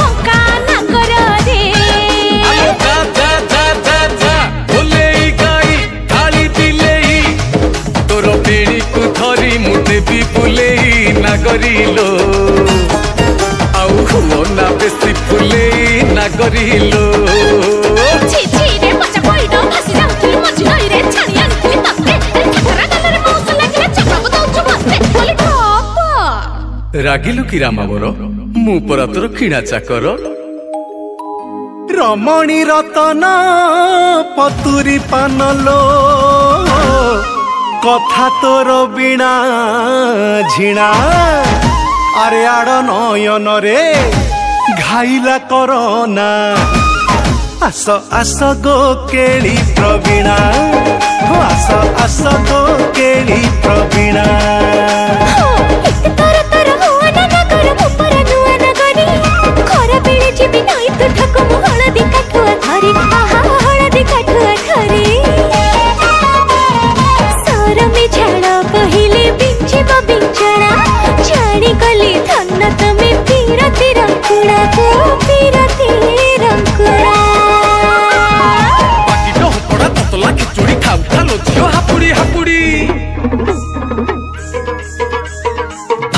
बंका नागर रे जा जा जा जा जा बोलेई गाई थाली दिलेई तोर बेड़ी को धरी मुझे भी बुलेई नागरिलो आउ हुओ ना बेसी बुलेई नागरिलो छी छी रे मचा कोइडो भासी जाउथुली मझी नई रे छाणी आनिथुली तते खतरा गलरे मौस लागिले चकराबो दउछु मते बोली खबर रागिलु की रामा मोर मु परा तोर किणा चाकर रमणी रतन पतुरी पानलो कथा तोर बिना झिणा अरे आड़ नयन रे घाइला करना आस आस गो केली प्रवीणा आस आस गो केली प्रवीणा तर तर होना नगर मुपर नुआ नगरी खरा बेले जिबि नई तो ठक मु हळदी काठुआ धरी आहा हळदी काठुआ धरी सरमे झाड़ पहिले बिंचिब बिंचणा छाणी गली धन तमे पीरती रंकुड़ा को पीरती रंकुड़ा बाकी तो पड़ा ततला खिचुड़ी खाऊ थालो झियो हापुड़ी हापुड़ी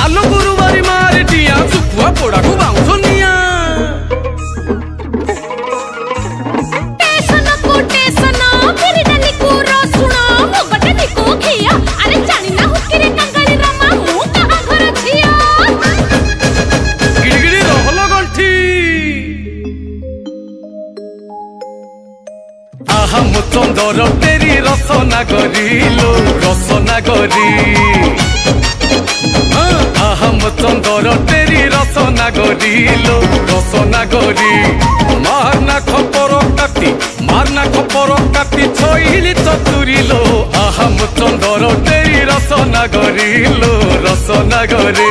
आलो गुरुवारी मारे दिया सुखुआ पोड़ा को बाउंसो निया टेसन को टेसन फिर डली को रसुणा मोगटे निको खिया अरे जानी ना हुकिरे कंगाली रमा मु कहां घर छिया गिड़गिड़ी रहलो गंठी आहम चंदर तेरी रसना गरिलो रसना गरी आहम चंदर तेरी रसना गरिलो रसना गरी मारना खपर काटी छइली चतुरिलो आहम चंदर तेरी रसना गरिलो रसना गरी